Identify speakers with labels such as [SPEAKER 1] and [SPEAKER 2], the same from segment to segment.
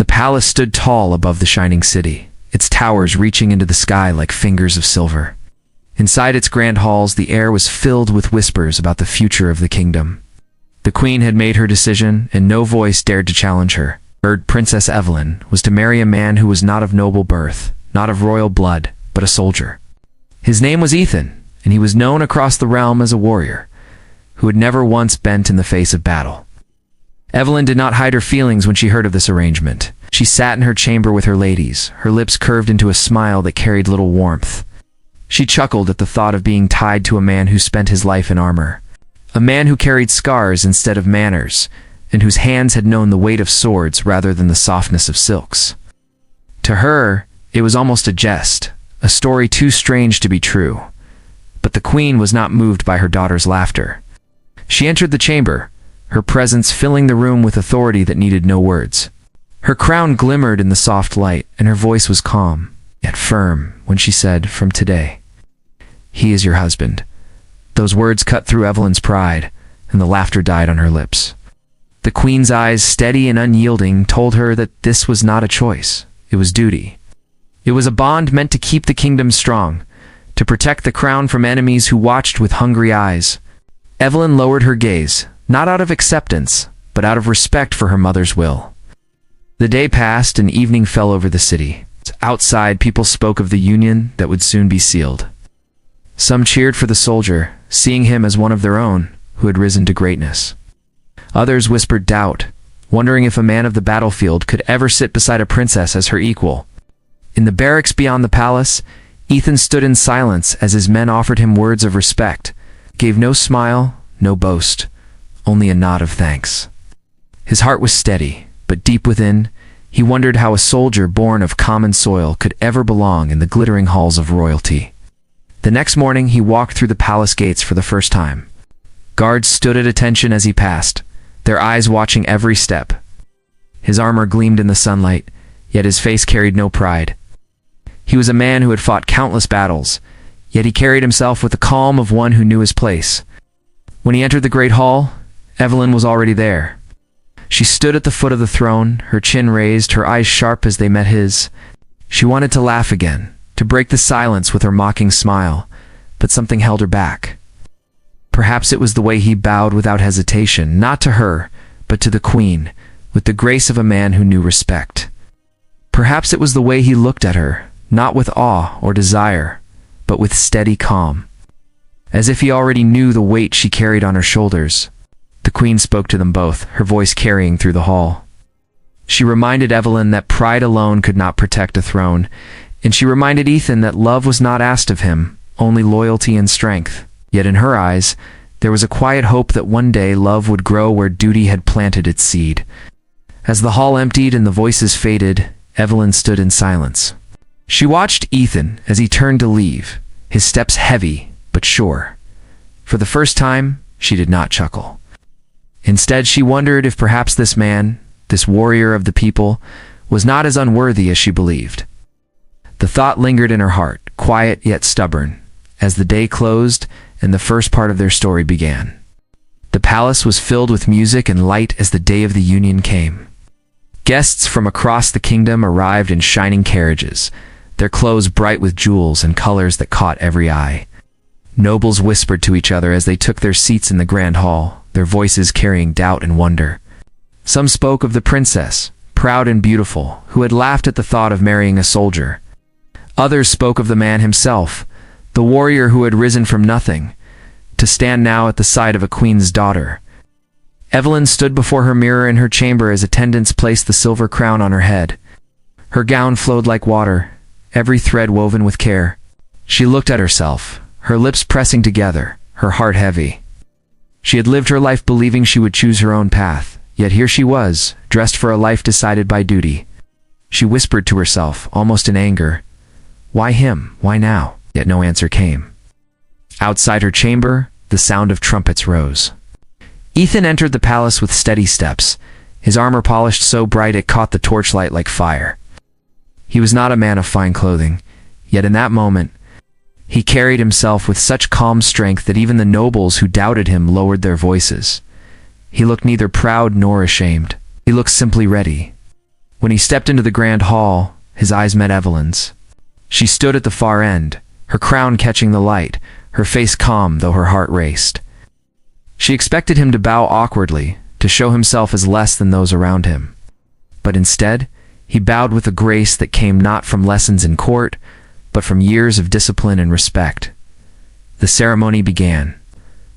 [SPEAKER 1] The palace stood tall above the shining city, its towers reaching into the sky like fingers of silver. Inside its grand halls, the air was filled with whispers about the future of the kingdom. The queen had made her decision, and no voice dared to challenge her. Princess Evelyn was to marry a man who was not of noble birth, not of royal blood, but a soldier. His name was Ethan, and he was known across the realm as a warrior, who had never once bent in the face of battle. Evelyn did not hide her feelings when she heard of this arrangement. She sat in her chamber with her ladies, her lips curved into a smile that carried little warmth. She chuckled at the thought of being tied to a man who spent his life in armor, a man who carried scars instead of manners, and whose hands had known the weight of swords rather than the softness of silks. To her, it was almost a jest, a story too strange to be true. But the queen was not moved by her daughter's laughter. She entered the chamber, her presence filling the room with authority that needed no words. Her crown glimmered in the soft light, and her voice was calm, yet firm, when she said, "From today, he is your husband." Those words cut through Evelyn's pride, and the laughter died on her lips. The queen's eyes, steady and unyielding, told her that this was not a choice. It was duty. It was a bond meant to keep the kingdom strong, to protect the crown from enemies who watched with hungry eyes. Evelyn lowered her gaze, not out of acceptance, but out of respect for her mother's will. The day passed and evening fell over the city. Outside, people spoke of the union that would soon be sealed. Some cheered for the soldier, seeing him as one of their own, who had risen to greatness. Others whispered doubt, wondering if a man of the battlefield could ever sit beside a princess as her equal. In the barracks beyond the palace, Ethan stood in silence as his men offered him words of respect, gave no smile, no boast, only a nod of thanks. His heart was steady, but deep within, he wondered how a soldier born of common soil could ever belong in the glittering halls of royalty. The next morning, he walked through the palace gates for the first time. Guards stood at attention as he passed, their eyes watching every step. His armor gleamed in the sunlight, yet his face carried no pride. He was a man who had fought countless battles, yet he carried himself with the calm of one who knew his place. When he entered the great hall, Evelyn was already there. She stood at the foot of the throne, her chin raised, her eyes sharp as they met his. She wanted to laugh again, to break the silence with her mocking smile, but something held her back. Perhaps it was the way he bowed without hesitation, not to her, but to the queen, with the grace of a man who knew respect. Perhaps it was the way he looked at her, not with awe or desire, but with steady calm, as if he already knew the weight she carried on her shoulders. The queen spoke to them both, her voice carrying through the hall. She reminded Evelyn that pride alone could not protect a throne, and she reminded Ethan that love was not asked of him, only loyalty and strength. Yet in her eyes, there was a quiet hope that one day love would grow where duty had planted its seed. As the hall emptied and the voices faded, Evelyn stood in silence. She watched Ethan as he turned to leave, his steps heavy but sure. For the first time, she did not chuckle. Instead, she wondered if perhaps this man, this warrior of the people, was not as unworthy as she believed. The thought lingered in her heart, quiet yet stubborn, as the day closed and the first part of their story began. The palace was filled with music and light as the day of the union came. Guests from across the kingdom arrived in shining carriages, their clothes bright with jewels and colors that caught every eye. Nobles whispered to each other as they took their seats in the grand hall, their voices carrying doubt and wonder. Some spoke of the princess, proud and beautiful, who had laughed at the thought of marrying a soldier. Others spoke of the man himself, the warrior who had risen from nothing, to stand now at the side of a queen's daughter. Evelyn stood before her mirror in her chamber as attendants placed the silver crown on her head. Her gown flowed like water, every thread woven with care. She looked at herself, her lips pressing together, her heart heavy. She had lived her life believing she would choose her own path, yet here she was, dressed for a life decided by duty. She whispered to herself, almost in anger, "Why him? Why now?" Yet no answer came. Outside her chamber, the sound of trumpets rose. Ethan entered the palace with steady steps, his armor polished so bright it caught the torchlight like fire. He was not a man of fine clothing, yet in that moment, he carried himself with such calm strength that even the nobles who doubted him lowered their voices. He looked neither proud nor ashamed. He looked simply ready. When he stepped into the grand hall, his eyes met Evelyn's. She stood at the far end, her crown catching the light, her face calm though her heart raced. She expected him to bow awkwardly, to show himself as less than those around him. But instead, he bowed with a grace that came not from lessons in court, but from years of discipline and respect. The ceremony began.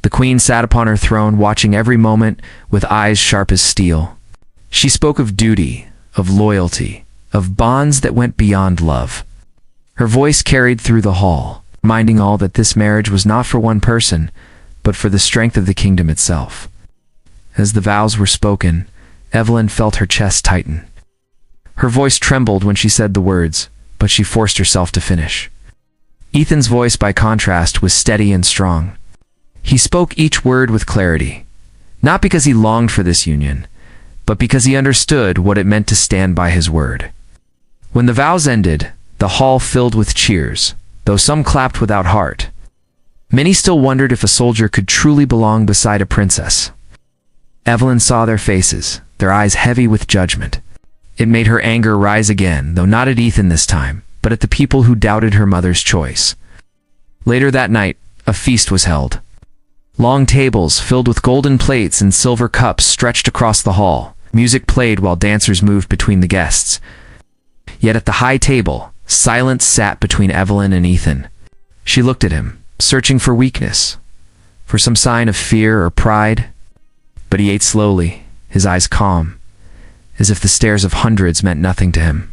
[SPEAKER 1] The queen sat upon her throne, watching every moment with eyes sharp as steel. She spoke of duty, of loyalty, of bonds that went beyond love. Her voice carried through the hall, reminding all that this marriage was not for one person, but for the strength of the kingdom itself. As the vows were spoken, Evelyn felt her chest tighten. Her voice trembled when she said the words, but she forced herself to finish. Ethan's voice, by contrast, was steady and strong. He spoke each word with clarity, not because he longed for this union, but because he understood what it meant to stand by his word. When the vows ended, the hall filled with cheers, though some clapped without heart. Many still wondered if a soldier could truly belong beside a princess. Evelyn saw their faces, their eyes heavy with judgment. It made her anger rise again, though not at Ethan this time, but at the people who doubted her mother's choice. Later that night, a feast was held. Long tables filled with golden plates and silver cups stretched across the hall. Music played while dancers moved between the guests. Yet at the high table, silence sat between Evelyn and Ethan. She looked at him, searching for weakness, for some sign of fear or pride. But he ate slowly, his eyes calm, as if the stares of hundreds meant nothing to him.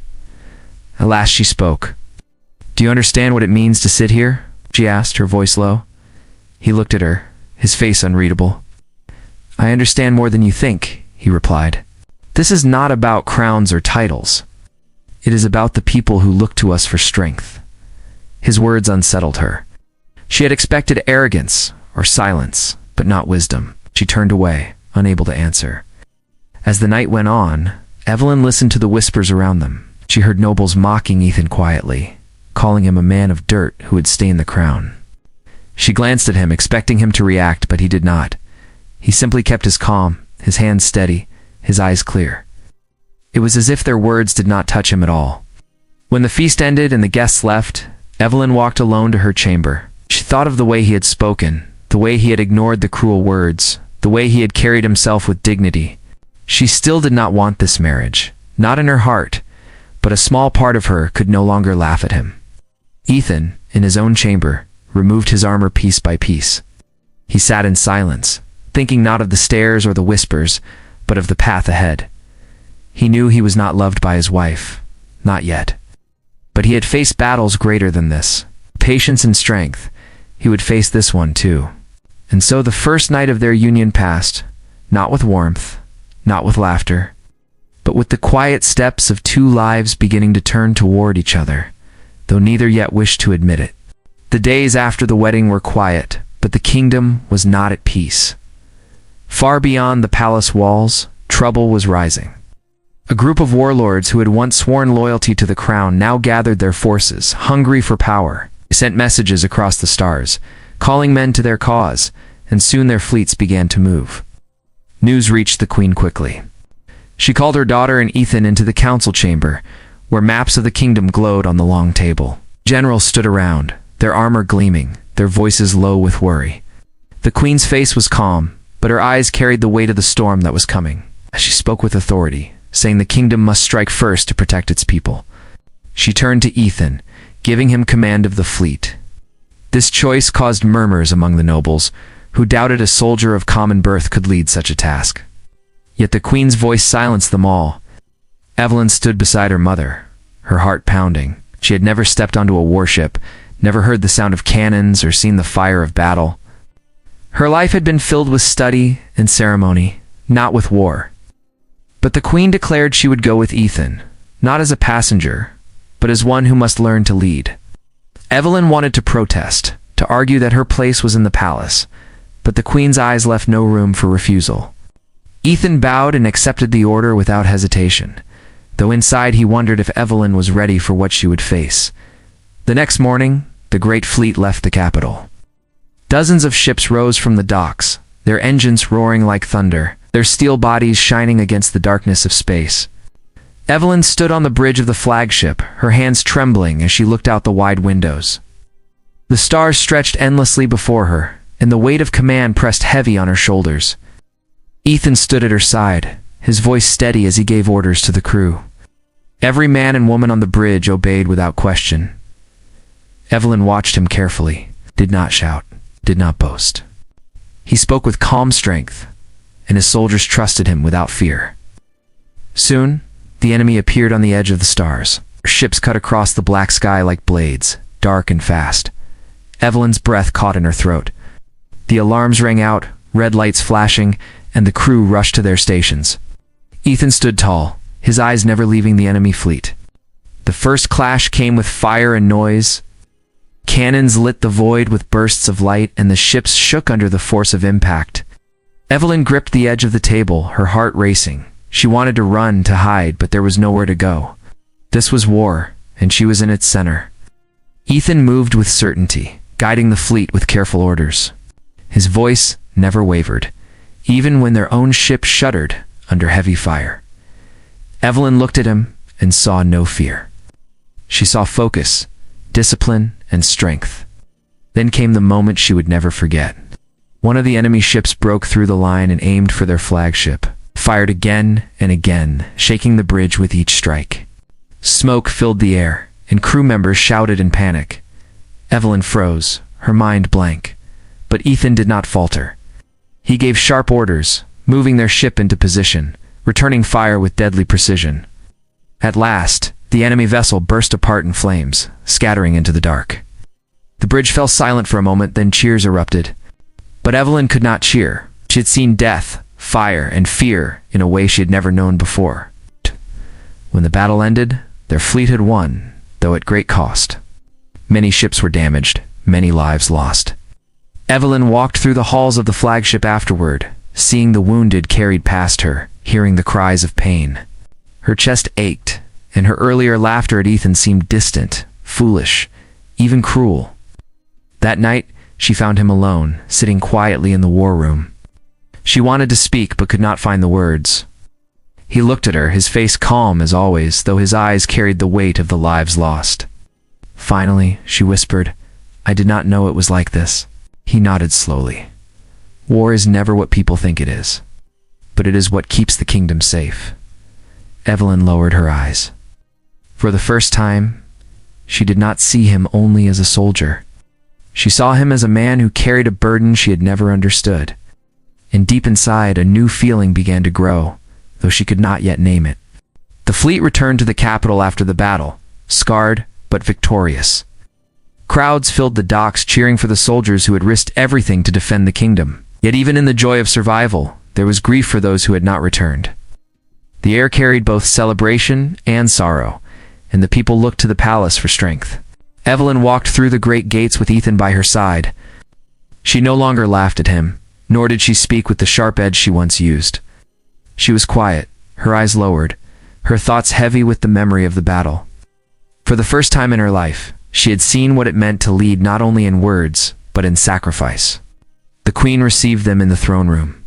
[SPEAKER 1] At last she spoke. "Do you understand what it means to sit here?" she asked, her voice low. He looked at her, his face unreadable. "I understand more than you think," he replied. "This is not about crowns or titles. It is about the people who look to us for strength." His words unsettled her. She had expected arrogance or silence, but not wisdom. She turned away, unable to answer. As the night went on, Evelyn listened to the whispers around them. She heard nobles mocking Ethan quietly, calling him a man of dirt who would stain the crown. She glanced at him, expecting him to react, but he did not. He simply kept his calm, his hands steady, his eyes clear. It was as if their words did not touch him at all. When the feast ended and the guests left, Evelyn walked alone to her chamber. She thought of the way he had spoken, the way he had ignored the cruel words, the way he had carried himself with dignity. She still did not want this marriage, not in her heart, but a small part of her could no longer laugh at him. Ethan, in his own chamber, removed his armor piece by piece. He sat in silence, thinking not of the stares or the whispers, but of the path ahead. He knew he was not loved by his wife, not yet. But he had faced battles greater than this. Patience and strength. He would face this one too. And so the first night of their union passed, not with warmth, not with laughter, but with the quiet steps of two lives beginning to turn toward each other, though neither yet wished to admit it. The days after the wedding were quiet, but the kingdom was not at peace. Far beyond the palace walls, trouble was rising. A group of warlords who had once sworn loyalty to the crown now gathered their forces, hungry for power. They sent messages across the stars, calling men to their cause, and soon their fleets began to move. News reached the queen quickly. She called her daughter and Ethan into the council chamber, where maps of the kingdom glowed on the long table. Generals stood around, their armor gleaming, their voices low with worry. The queen's face was calm, but her eyes carried the weight of the storm that was coming. As she spoke with authority, saying the kingdom must strike first to protect its people. She turned to Ethan, giving him command of the fleet. This choice caused murmurs among the nobles, who doubted a soldier of common birth could lead such a task. Yet the queen's voice silenced them all. Evelyn stood beside her mother, her heart pounding. She had never stepped onto a warship, never heard the sound of cannons or seen the fire of battle. Her life had been filled with study and ceremony, not with war. But the queen declared she would go with Ethan, not as a passenger, but as one who must learn to lead. Evelyn wanted to protest, to argue that her place was in the palace, but the queen's eyes left no room for refusal. Ethan bowed and accepted the order without hesitation, though inside he wondered if Evelyn was ready for what she would face. The next morning, the great fleet left the capital. Dozens of ships rose from the docks, their engines roaring like thunder, their steel bodies shining against the darkness of space. Evelyn stood on the bridge of the flagship, her hands trembling as she looked out the wide windows. The stars stretched endlessly before her, and the weight of command pressed heavy on her shoulders. Ethan stood at her side, his voice steady as he gave orders to the crew. Every man and woman on the bridge obeyed without question. Evelyn watched him carefully, did not shout, did not boast. He spoke with calm strength, and his soldiers trusted him without fear. Soon, the enemy appeared on the edge of the stars. Ships cut across the black sky like blades, dark and fast. Evelyn's breath caught in her throat. The alarms rang out, red lights flashing, and the crew rushed to their stations. Ethan stood tall, his eyes never leaving the enemy fleet. The first clash came with fire and noise. Cannons lit the void with bursts of light, and the ships shook under the force of impact. Evelyn gripped the edge of the table, her heart racing. She wanted to run, to hide, but there was nowhere to go. This was war, and she was in its center. Ethan moved with certainty, guiding the fleet with careful orders. His voice never wavered, even when their own ship shuddered under heavy fire. Evelyn looked at him and saw no fear. She saw focus, discipline, and strength. Then came the moment she would never forget. One of the enemy ships broke through the line and aimed for their flagship, fired again and again, shaking the bridge with each strike. Smoke filled the air, and crew members shouted in panic. Evelyn froze, her mind blank. But Ethan did not falter. He gave sharp orders, moving their ship into position, returning fire with deadly precision. At last, the enemy vessel burst apart in flames, scattering into the dark. The bridge fell silent for a moment, then cheers erupted. But Evelyn could not cheer. She had seen death, fire, and fear in a way she had never known before. When the battle ended, their fleet had won, though at great cost. Many ships were damaged, many lives lost. Evelyn walked through the halls of the flagship afterward, seeing the wounded carried past her, hearing the cries of pain. Her chest ached, and her earlier laughter at Ethan seemed distant, foolish, even cruel. That night, she found him alone, sitting quietly in the war room. She wanted to speak but could not find the words. He looked at her, his face calm as always, though his eyes carried the weight of the lives lost. Finally, she whispered, "I did not know it was like this." He nodded slowly. War is never what people think it is, but it is what keeps the kingdom safe. Evelyn lowered her eyes. For the first time, she did not see him only as a soldier. She saw him as a man who carried a burden she had never understood. And deep inside, a new feeling began to grow, though she could not yet name it. The fleet returned to the capital after the battle, scarred but victorious. Crowds filled the docks cheering for the soldiers who had risked everything to defend the kingdom. Yet even in the joy of survival, there was grief for those who had not returned. The air carried both celebration and sorrow, and the people looked to the palace for strength. Evelyn walked through the great gates with Ethan by her side. She no longer laughed at him, nor did she speak with the sharp edge she once used. She was quiet, her eyes lowered, her thoughts heavy with the memory of the battle. For the first time in her life, she had seen what it meant to lead not only in words, but in sacrifice. The queen received them in the throne room.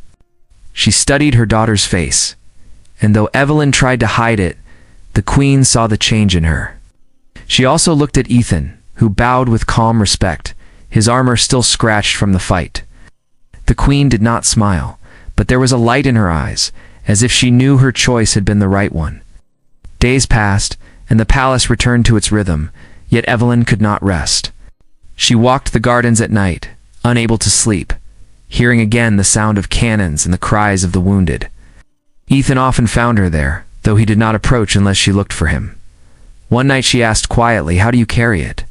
[SPEAKER 1] She studied her daughter's face, and though Evelyn tried to hide it, the queen saw the change in her. She also looked at Ethan, who bowed with calm respect, his armor still scratched from the fight. The queen did not smile, but there was a light in her eyes, as if she knew her choice had been the right one. Days passed, and the palace returned to its rhythm, yet Evelyn could not rest. She walked the gardens at night, unable to sleep, hearing again the sound of cannons and the cries of the wounded. Ethan often found her there, though he did not approach unless she looked for him. One night she asked quietly, "How do you carry it?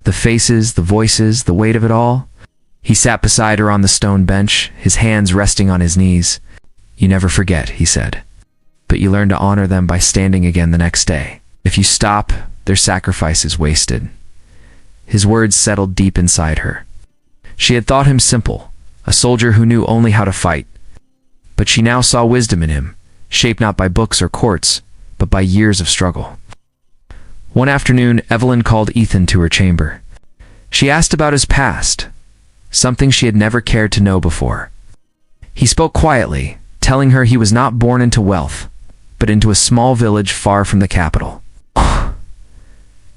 [SPEAKER 1] The faces, the voices, the weight of it all?" He sat beside her on the stone bench, his hands resting on his knees. "You never forget," he said, "but you learn to honor them by standing again the next day. If you stop, their sacrifice is wasted." His words settled deep inside her. She had thought him simple, a soldier who knew only how to fight. But she now saw wisdom in him, shaped not by books or courts, but by years of struggle. One afternoon, Evelyn called Ethan to her chamber. She asked about his past, something she had never cared to know before. He spoke quietly, telling her he was not born into wealth, but into a small village far from the capital.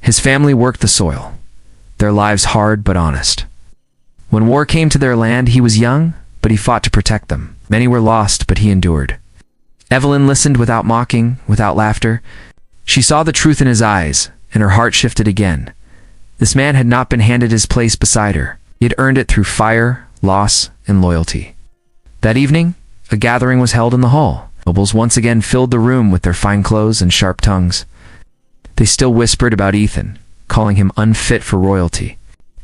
[SPEAKER 1] His family worked the soil, their lives hard but honest. When war came to their land, he was young, but he fought to protect them. Many were lost, but he endured. Evelyn listened without mocking, without laughter. She saw the truth in his eyes, and her heart shifted again. This man had not been handed his place beside her. He had earned it through fire, loss, and loyalty. That evening, a gathering was held in the hall. Nobles once again filled the room with their fine clothes and sharp tongues. They still whispered about Ethan, calling him unfit for royalty.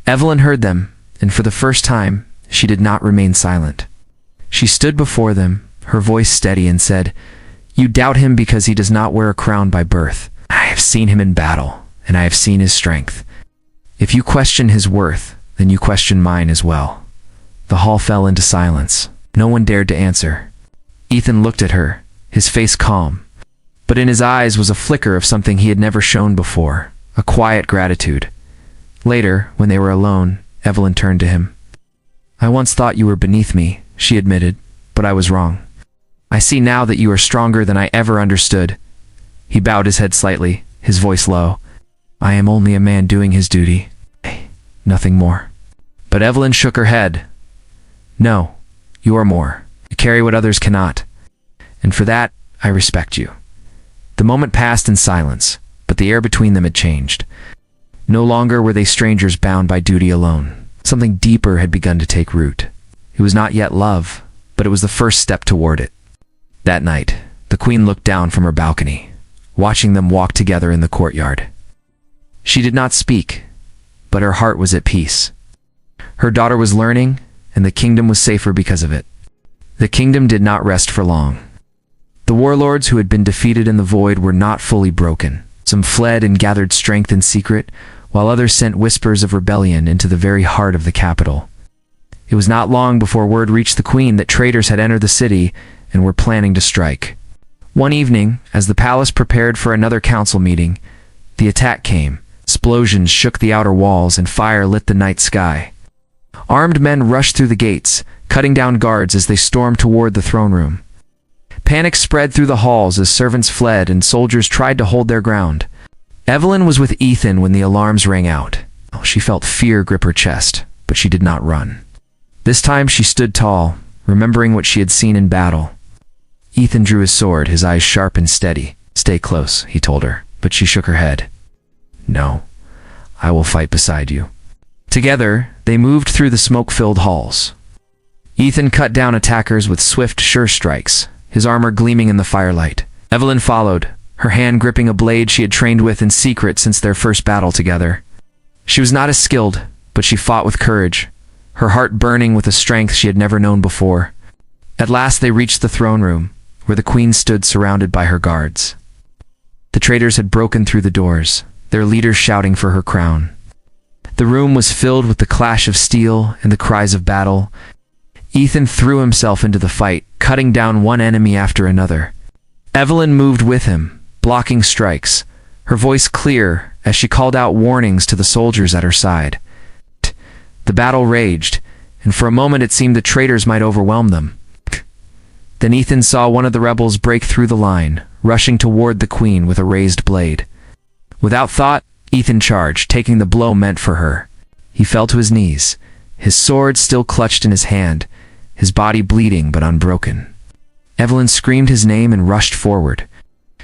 [SPEAKER 1] Evelyn heard them, and for the first time, she did not remain silent. She stood before them, her voice steady, and said, "You doubt him because he does not wear a crown by birth. I have seen him in battle, and I have seen his strength. If you question his worth, then you question mine as well." The hall fell into silence. No one dared to answer. Ethan looked at her, his face calm, but in his eyes was a flicker of something he had never shown before, a quiet gratitude. Later, when they were alone, Evelyn turned to him. "I once thought you were beneath me," she admitted, "but I was wrong. I see now that you are stronger than I ever understood." He bowed his head slightly, his voice low. "I am only a man doing his duty. Nothing more." But Evelyn shook her head. "No, you are more. You carry what others cannot. And for that, I respect you." The moment passed in silence, but the air between them had changed. No longer were they strangers bound by duty alone. Something deeper had begun to take root. It was not yet love, but it was the first step toward it. That night, the queen looked down from her balcony, watching them walk together in the courtyard. She did not speak, but her heart was at peace. Her daughter was learning, and the kingdom was safer because of it. The kingdom did not rest for long. The warlords who had been defeated in the void were not fully broken. Some fled and gathered strength in secret, while others sent whispers of rebellion into the very heart of the capital. It was not long before word reached the queen that traitors had entered the city and were planning to strike. One evening, as the palace prepared for another council meeting, the attack came. Explosions shook the outer walls and fire lit the night sky. Armed men rushed through the gates, cutting down guards as they stormed toward the throne room. Panic spread through the halls as servants fled and soldiers tried to hold their ground. Evelyn was with Ethan when the alarms rang out. She felt fear grip her chest, but she did not run. This time she stood tall, remembering what she had seen in battle. Ethan drew his sword, his eyes sharp and steady. "Stay close," he told her, but she shook her head. "No, I will fight beside you." Together, they moved through the smoke-filled halls. Ethan cut down attackers with swift, sure strikes, his armor gleaming in the firelight. Evelyn followed, her hand gripping a blade she had trained with in secret since their first battle together. She was not as skilled, but she fought with courage, her heart burning with a strength she had never known before. At last they reached the throne room, where the queen stood surrounded by her guards. The traitors had broken through the doors, their leaders shouting for her crown. The room was filled with the clash of steel and the cries of battle. Ethan threw himself into the fight, cutting down one enemy after another. Evelyn moved with him, blocking strikes, her voice clear as she called out warnings to the soldiers at her side. The battle raged, and for a moment it seemed the traitors might overwhelm them. Then Ethan saw one of the rebels break through the line, rushing toward the queen with a raised blade. Without thought, Ethan charged, taking the blow meant for her. He fell to his knees, his sword still clutched in his hand, his body bleeding but unbroken. Evelyn screamed his name and rushed forward.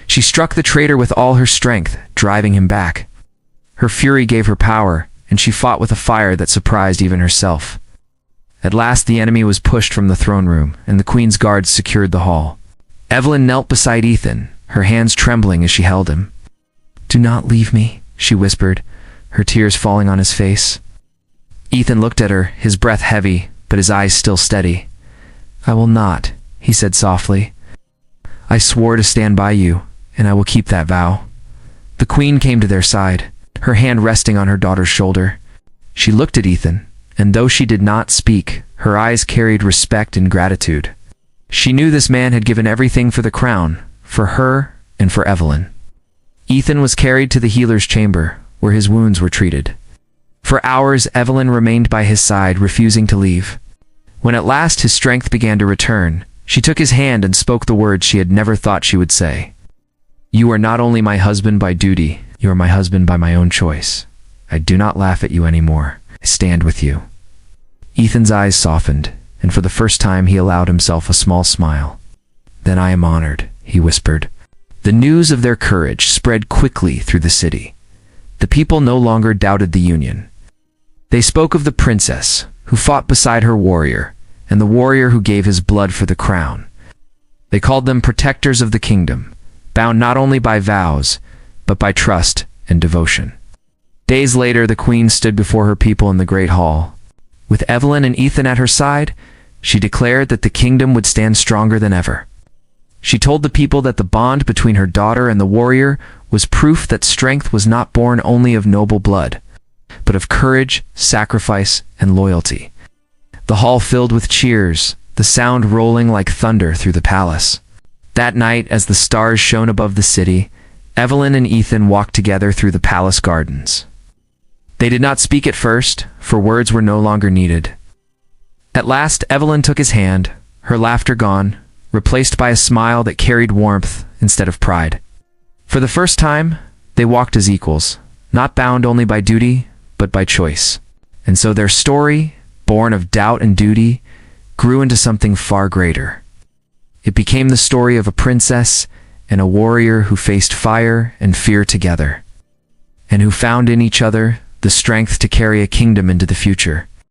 [SPEAKER 1] She struck the traitor with all her strength, driving him back. Her fury gave her power, and she fought with a fire that surprised even herself. At last the enemy was pushed from the throne room, and the queen's guards secured the hall. Evelyn knelt beside Ethan, her hands trembling as she held him. "Do not leave me," she whispered, her tears falling on his face. Ethan looked at her, his breath heavy, but his eyes still steady. "I will not," he said softly. "I swore to stand by you, and I will keep that vow." The queen came to their side, her hand resting on her daughter's shoulder. She looked at Ethan, and though she did not speak, her eyes carried respect and gratitude. She knew this man had given everything for the crown, for her and for Evelyn. Ethan was carried to the healer's chamber, where his wounds were treated. For hours, Evelyn remained by his side, refusing to leave. When at last his strength began to return, she took his hand and spoke the words she had never thought she would say. You are not only my husband by duty, you are my husband by my own choice. I do not laugh at you anymore. I stand with you." Ethan's eyes softened, and for the first time he allowed himself a small smile. "Then I am honored," he whispered. The news of their courage spread quickly through the city. The people no longer doubted the union. They spoke of the princess, who fought beside her warrior, and the warrior who gave his blood for the crown. They called them protectors of the kingdom, bound not only by vows, but by trust and devotion. Days later, the queen stood before her people in the great hall. With Evelyn and Ethan at her side, she declared that the kingdom would stand stronger than ever. She told the people that the bond between her daughter and the warrior was proof that strength was not born only of noble blood, but of courage, sacrifice, and loyalty. The hall filled with cheers, the sound rolling like thunder through the palace. That night, as the stars shone above the city, Evelyn and Ethan walked together through the palace gardens. They did not speak at first, for words were no longer needed. At last, Evelyn took his hand, her laughter gone, replaced by a smile that carried warmth instead of pride. For the first time, they walked as equals, not bound only by duty, but by choice. And so their story, born of doubt and duty, grew into something far greater. It became the story of a princess and a warrior who faced fire and fear together, and who found in each other the strength to carry a kingdom into the future.